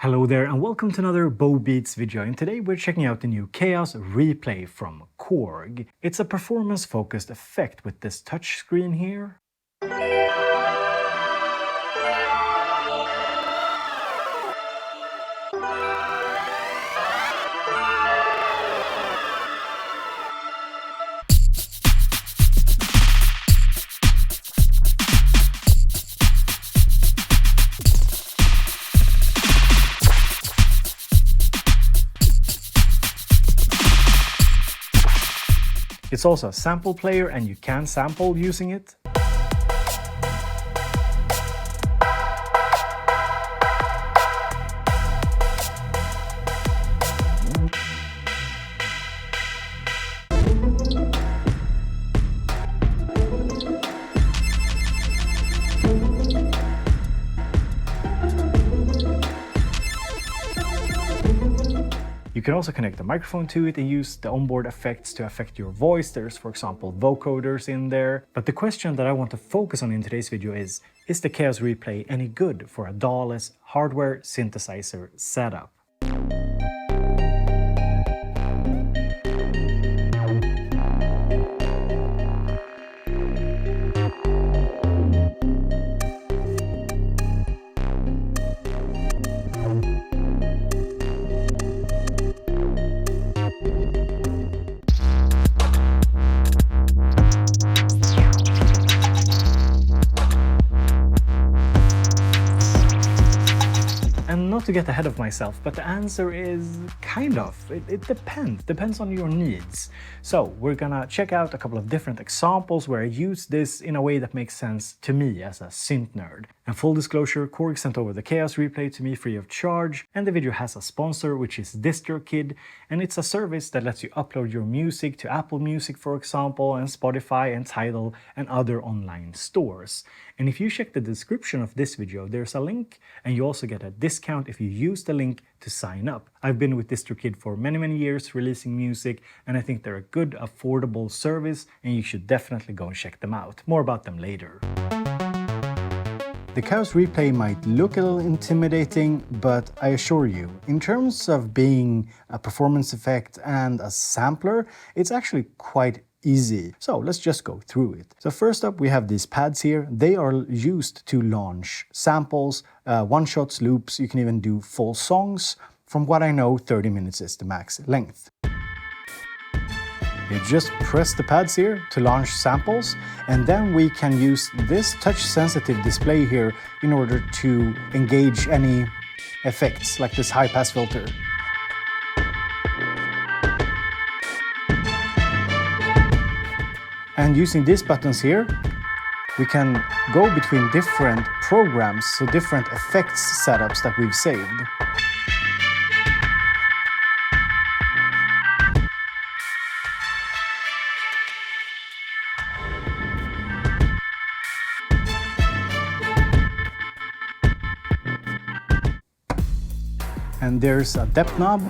Hello there and welcome to another BoBeats video, and today we're checking out the new KAOSS REPLAY from Korg. It's a performance-focused effect with this touchscreen here. It's also a sample player and you can sample using it. You can also connect the microphone to it and use the onboard effects to affect your voice. There's, for example, vocoders in there. But the question that I want to focus on in today's video is the KAOSS REPLAY any good for a DAWLESS hardware synthesizer setup? And not to get ahead of myself, but the answer is kind of. It depends on your needs. So we're gonna check out a couple of different examples where I use this in a way that makes sense to me as a synth nerd. And full disclosure, Korg sent over the KAOSS REPLAY to me free of charge, and the video has a sponsor, which is DistroKid, and it's a service that lets you upload your music to Apple Music, for example, and Spotify and Tidal and other online stores. And if you check the description of this video, there's a link, and you also get a discount if you use the link to sign up. I've been with DistroKid for many years releasing music, and I think they're a good, affordable service, and you should definitely go and check them out. More about them later. The KAOSS REPLAY might look a little intimidating, but I assure you, in terms of being a performance effect and a sampler, it's actually quite easy. So let's just go through it. So first up, we have these pads here. They are used to launch samples, one-shots, loops. You can even do full songs. From what I know, 30 minutes is the max length. You just press the pads here to launch samples, and then we can use this touch-sensitive display here in order to engage any effects like this high-pass filter. And using these buttons here, we can go between different programs, so different effects setups that we've saved. And there's a depth knob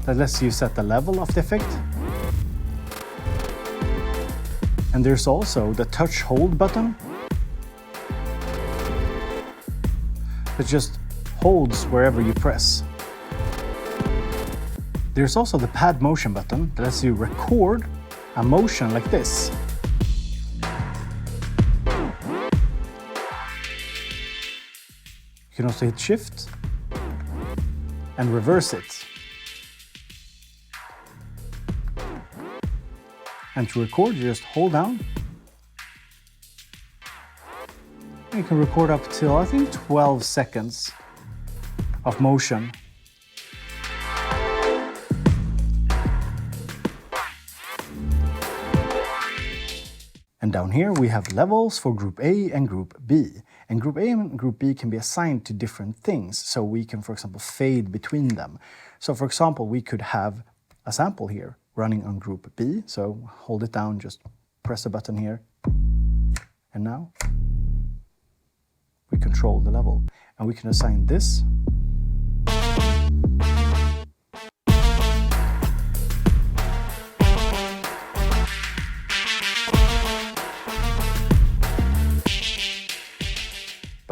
that lets you set the level of the effect. And there's also the touch hold button that just holds wherever you press. There's also the pad motion button that lets you record a motion like this. You can also hit shift and reverse it. And to record, you just hold down. And you can record up till, I think, 12 seconds of motion. And down here we have levels for Group A and Group B. And Group A and Group B can be assigned to different things. So we can, for example, fade between them. So for example, we could have a sample here running on Group B. So hold it down, just press the button here. And now we control the level. And we can assign this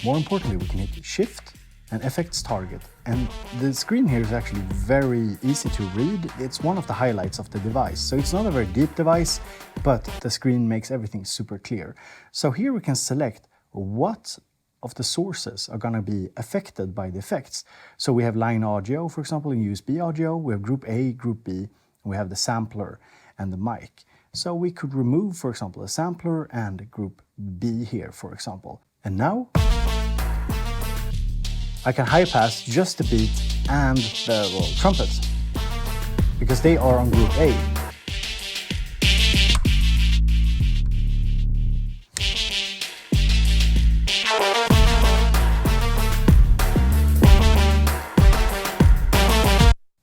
but more importantly, we can hit Shift and Effects Target. And the screen here is actually very easy to read. It's one of the highlights of the device. So it's not a very deep device, but the screen makes everything super clear. So here we can select what of the sources are going to be affected by the effects. So we have line audio, for example, in USB audio, we have group A, group B, and we have the sampler and the mic. So we could remove, for example, a sampler and group B here, for example. And now I can high pass just the beat and the trumpets because they are on group A.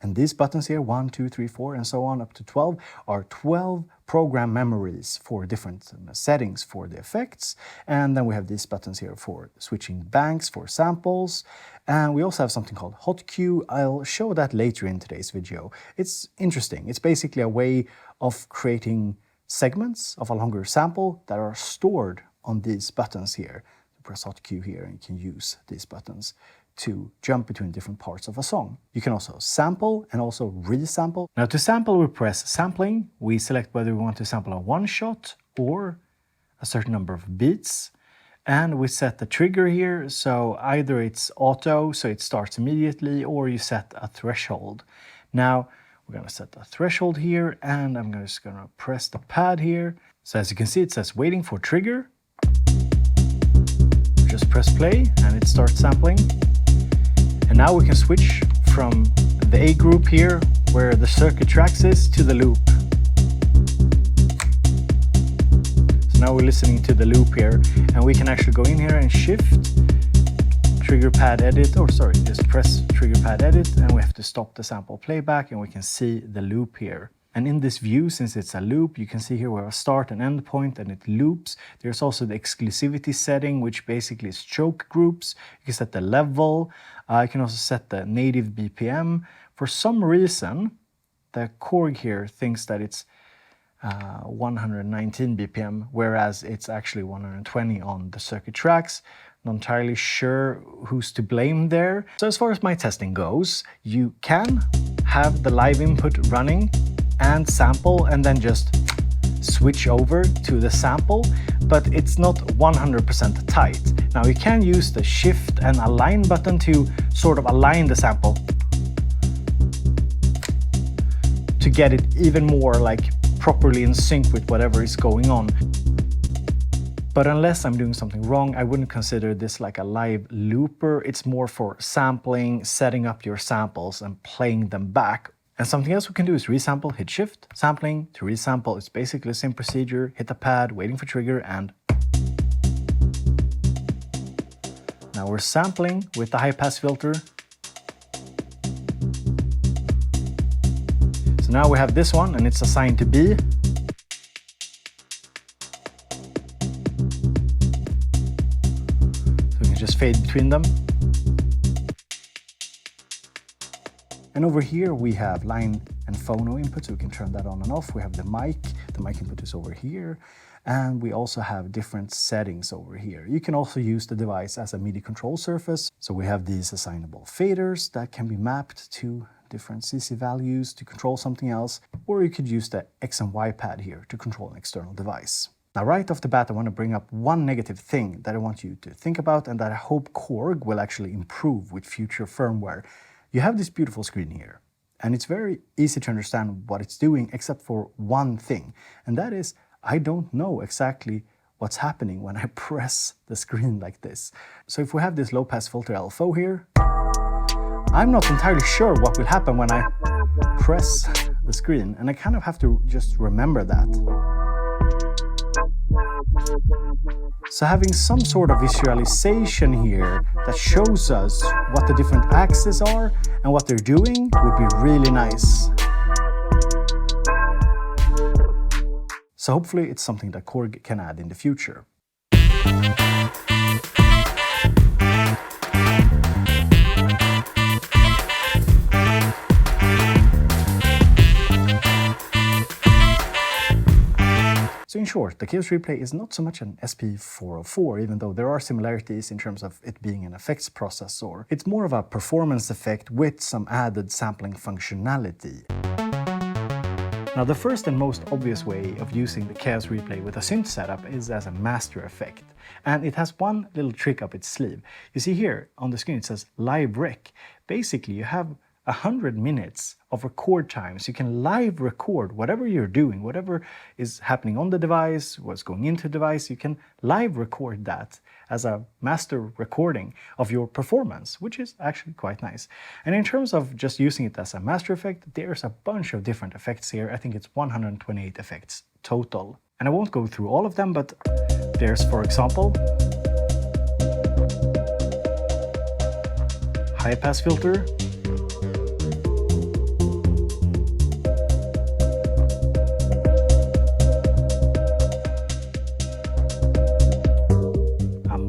And these buttons here, 1, 2, 3, 4, and so on up to 12, are 12 program memories for different settings for the effects. And then we have these buttons here for switching banks, for samples. And we also have something called hot cue. I'll show that later in today's video. It's interesting. It's basically a way of creating segments of a longer sample that are stored on these buttons here. You press hot cue here and you can use these buttons to jump between different parts of a song. You can also sample and also resample. Now to sample, we press sampling. We select whether we want to sample a one shot or a certain number of beats. And we set the trigger here. So either it's auto, so it starts immediately, or you set a threshold. Now we're gonna set a threshold here, and I'm just gonna press the pad here. So as you can see, it says waiting for trigger. Just press play and it starts sampling. And now we can switch from the A group here, where the circuit tracks is, to the loop. So now we're listening to the loop here, and we can actually go in here and shift, trigger pad edit, or sorry, just press trigger pad edit, and we have to stop the sample playback, and we can see the loop here. And in this view, since it's a loop, you can see here we have a start and end point and it loops. There's also the exclusivity setting, which basically is choke groups. You can set the level. You can also set the native BPM. For some reason, the Korg here thinks that it's 119 BPM, whereas it's actually 120 on the circuit tracks. Not entirely sure who's to blame there. So as far as my testing goes, you can have the live input running and sample and then just switch over to the sample, but it's not 100% tight. Now you can use the shift and align button to sort of align the sample to get it even more like properly in sync with whatever is going on. But unless I'm doing something wrong, I wouldn't consider this like a live looper. It's more for sampling, setting up your samples and playing them back. And something else we can do is resample, hit shift, sampling to resample. It's basically the same procedure, hit the pad, waiting for trigger, and now we're sampling with the high pass filter. So now we have this one and it's assigned to B. So we can just fade between them. And over here we have line and phono input, so we can turn that on and off. We have the mic input is over here. And we also have different settings over here. You can also use the device as a MIDI control surface. So we have these assignable faders that can be mapped to different CC values to control something else. Or you could use the X and Y pad here to control an external device. Now right off the bat, I want to bring up one negative thing that I want you to think about and that I hope Korg will actually improve with future firmware. You have this beautiful screen here, and it's very easy to understand what it's doing except for one thing, and that is I don't know exactly what's happening when I press the screen like this. So if we have this low pass filter LFO here, I'm not entirely sure what will happen when I press the screen, and I kind of have to just remember that. So having some sort of visualization here that shows us what the different axes are and what they're doing would be really nice. So hopefully it's something that Korg can add in the future. So in short, the KAOSS Replay is not so much an SP404, even though there are similarities in terms of it being an effects processor. It's more of a performance effect with some added sampling functionality. Now, the first and most obvious way of using the KAOSS Replay with a synth setup is as a master effect. And it has one little trick up its sleeve. You see here on the screen it says live rec. Basically, you have 100 minutes of record time, so you can live record whatever you're doing, whatever is happening on the device, what's going into the device, you can live record that as a master recording of your performance, which is actually quite nice. And in terms of just using it as a master effect, there's a bunch of different effects here. I think it's 128 effects total. And I won't go through all of them, but there's, for example, high pass filter,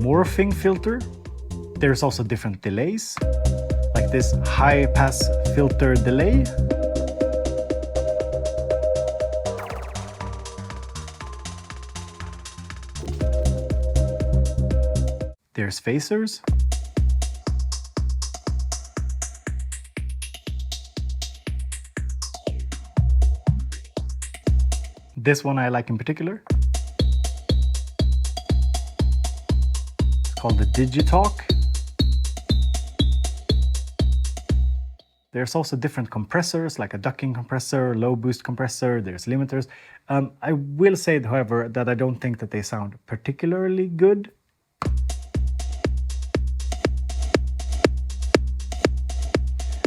morphing filter. There's also different delays, like this high pass filter delay. There's phasers. This one I like in particular. Called the Digitalk. There's also different compressors, like a ducking compressor, low boost compressor, there's limiters. I will say, however, that I don't think that they sound particularly good.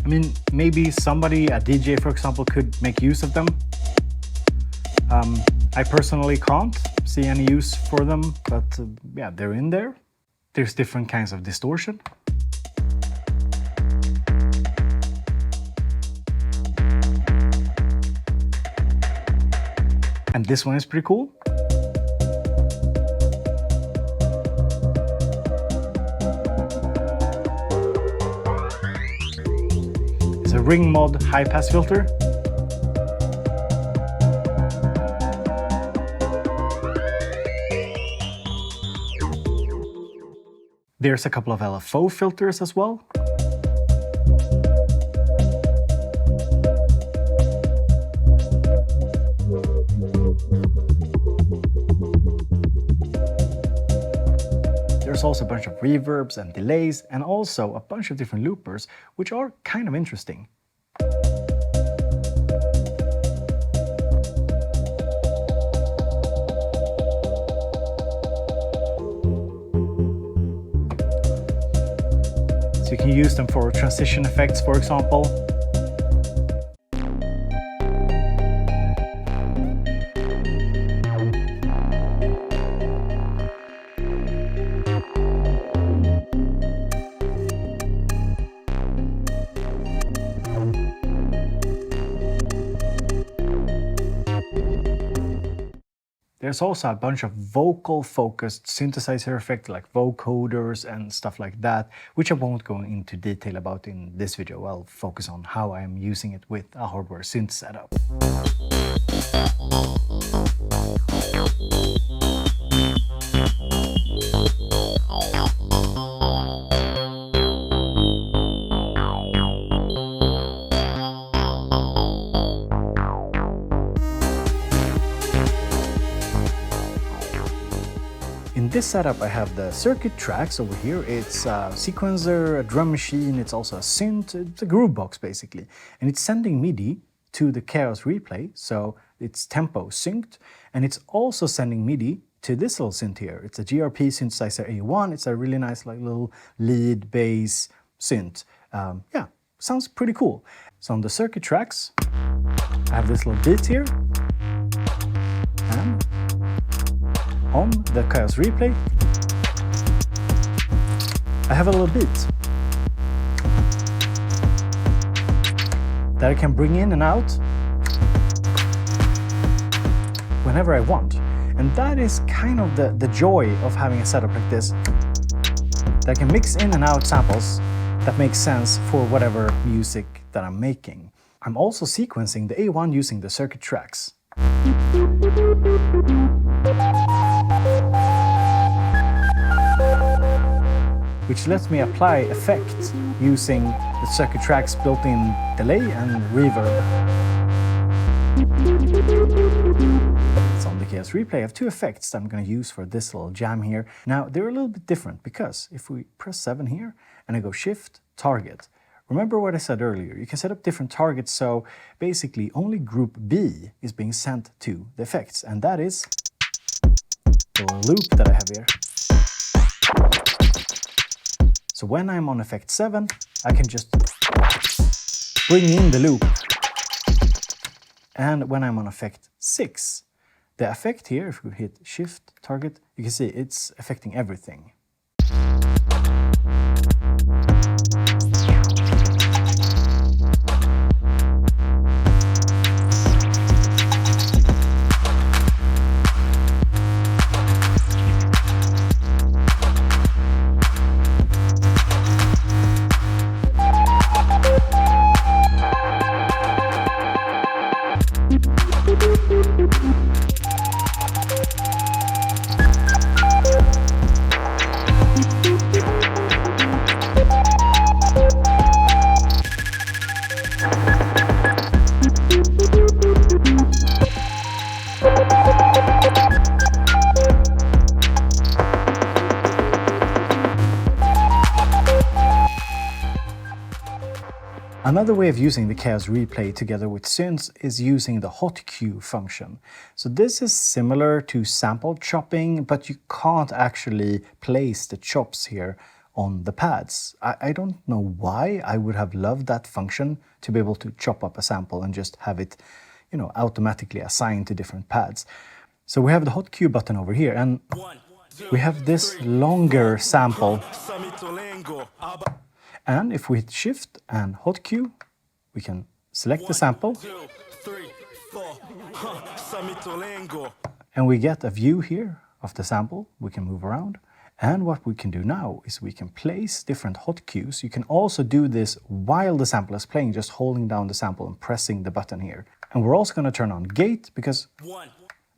I mean, maybe somebody, a DJ for example, could make use of them. I personally can't see any use for them, but yeah, they're in there. There's different kinds of distortion. And this one is pretty cool. It's a ring mod high pass filter. There's a couple of LFO filters as well. There's also a bunch of reverbs and delays, and also a bunch of different loopers, which are kind of interesting. You can use them for transition effects, for example. There's also a bunch of vocal-focused synthesizer effects like vocoders and stuff like that, which I won't go into detail about in this video. I'll focus on how I'm using it with a hardware synth setup. In this setup I have the circuit tracks over here. It's a sequencer, a drum machine, it's also a synth, it's a groove box basically. And it's sending MIDI to the KAOSS Replay, so it's tempo synced. And it's also sending MIDI to this little synth here. It's a GRP synthesizer A1, it's a really nice like little lead bass synth. Yeah, sounds pretty cool. So on the circuit tracks, I have this little beat here. And on the KAOSS Replay, I have a little beat that I can bring in and out whenever I want. And that is kind of the joy of having a setup like this, that I can mix in and out samples that make sense for whatever music that I'm making. I'm also sequencing the A1 using the circuit tracks. which lets me apply effects using the circuit track's built-in delay and reverb. So on the KAOSS Replay, I have two effects that I'm going to use for this little jam here. Now, they're a little bit different because if we press 7 here and I go Shift, Target, remember what I said earlier, you can set up different targets, so basically only group B is being sent to the effects, and that is the loop that I have here. So when I'm on effect 7, I can just bring in the loop. And when I'm on effect 6, the effect here, if we hit Shift, Target, you can see it's affecting everything. Another way of using the KAOSS Replay together with synths is using the hot cue function. So this is similar to sample chopping, but you can't actually place the chops here on the pads. I don't know why. I would have loved that function to be able to chop up a sample and just have it, automatically assigned to different pads. So we have the hot cue button over here, and we have this longer sample. And if we hit Shift and hot cue, we can select the sample. And we get a view here of the sample. We can move around. And what we can do now is we can place different hot cues. You can also do this while the sample is playing, just holding down the sample and pressing the button here. And we're also going to turn on gate because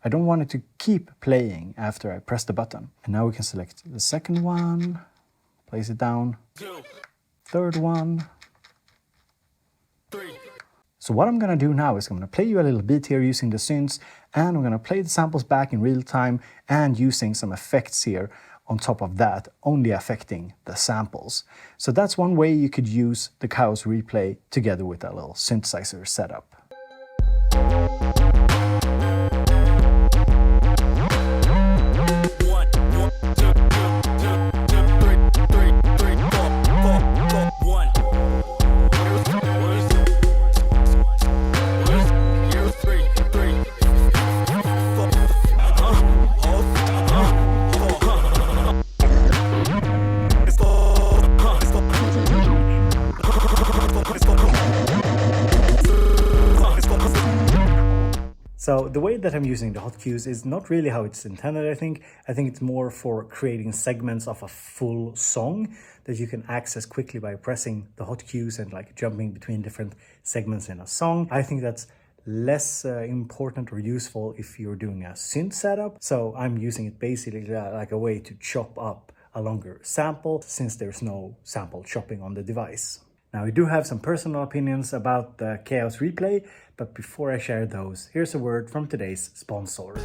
I don't want it to keep playing after I press the button. And now we can select the second one, place it down. Third one. So what I'm going to do now is I'm going to play you a little bit here using the synths, and I'm going to play the samples back in real time and using some effects here on top of that, only affecting the samples. So that's one way you could use the KAOSS Replay together with a little synthesizer setup. So the way that I'm using the hot cues is not really how it's intended, I think. I think it's more for creating segments of a full song that you can access quickly by pressing the hot cues and like jumping between different segments in a song. I think that's less important or useful if you're doing a synth setup. So I'm using it basically like a way to chop up a longer sample since there's no sample chopping on the device. Now, I do have some personal opinions about the KAOSS Replay, but before I share those, here's a word from today's sponsor.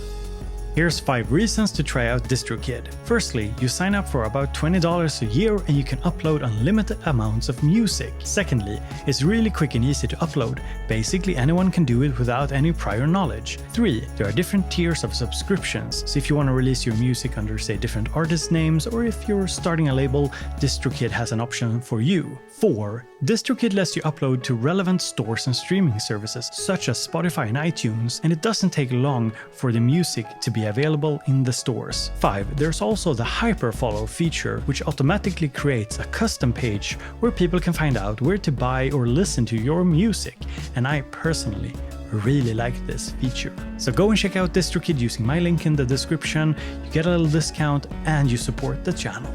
Here's 5 reasons to try out DistroKid. Firstly, you sign up for about $20 a year and you can upload unlimited amounts of music. Secondly, it's really quick and easy to upload. Basically, anyone can do it without any prior knowledge. 3, there are different tiers of subscriptions. So if you want to release your music under, say, different artist names, or if you're starting a label, DistroKid has an option for you. 4, DistroKid lets you upload to relevant stores and streaming services such as Spotify and iTunes, and it doesn't take long for the music to be available in the stores. 5, there's also the hyperfollow feature, which automatically creates a custom page where people can find out where to buy or listen to your music, and I personally really like this feature. So go and check out DistroKid using my link in the description. You get a little discount and you support the channel.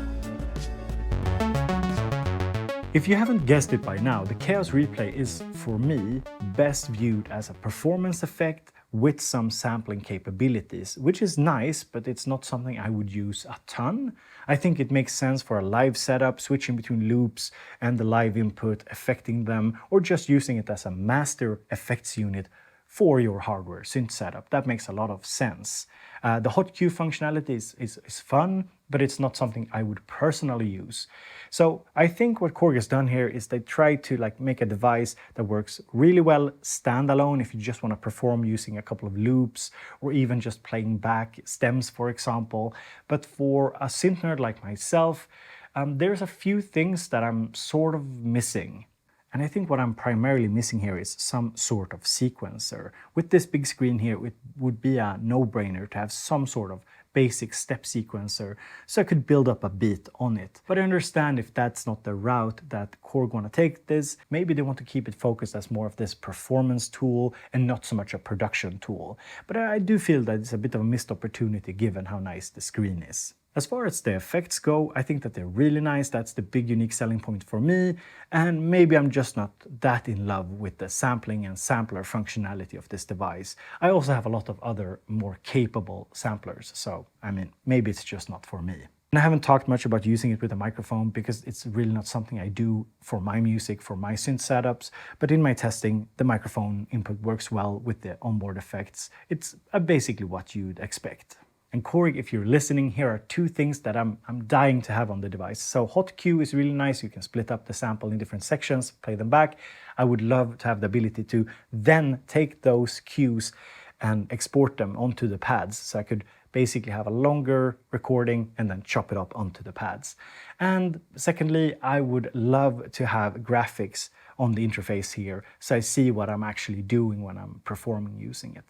If you haven't guessed it by now, the KAOSS Replay is, for me, best viewed as a performance effect with some sampling capabilities, which is nice, but it's not something I would use a ton. I think it makes sense for a live setup, switching between loops and the live input, affecting them, or just using it as a master effects unit for your hardware synth setup. That makes a lot of sense. The hot cue functionality is fun, but it's not something I would personally use. So I think what Korg has done here is they try to make a device that works really well standalone if you just want to perform using a couple of loops or even just playing back stems, for example. But for a synth nerd like myself, there's a few things that I'm sort of missing. And I think what I'm primarily missing here is some sort of sequencer. With this big screen here, it would be a no-brainer to have some sort of basic step sequencer so I could build up a beat on it. But I understand if that's not the route that Korg want to take this. Maybe they want to keep it focused as more of this performance tool and not so much a production tool. But I do feel that it's a bit of a missed opportunity given how nice the screen is. As far as the effects go, I think that they're really nice. That's the big unique selling point for me. And maybe I'm just not that in love with the sampling and sampler functionality of this device. I also have a lot of other more capable samplers. So, I mean, maybe it's just not for me. And I haven't talked much about using it with a microphone because it's really not something I do for my music, for my synth setups. But in my testing, the microphone input works well with the onboard effects. It's basically what you'd expect. And Korg, if you're listening, here are two things that I'm dying to have on the device. So hot cue is really nice. You can split up the sample in different sections, play them back. I would love to have the ability to then take those cues and export them onto the pads. So I could basically have a longer recording and then chop it up onto the pads. And secondly, I would love to have graphics on the interface here so I see what I'm actually doing when I'm performing using it.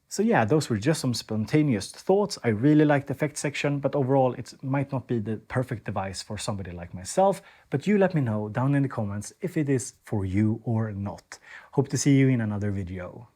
So yeah, those were just some spontaneous thoughts. I really like the effects section, but overall it might not be the perfect device for somebody like myself. But you let me know down in the comments if it is for you or not. Hope to see you in another video.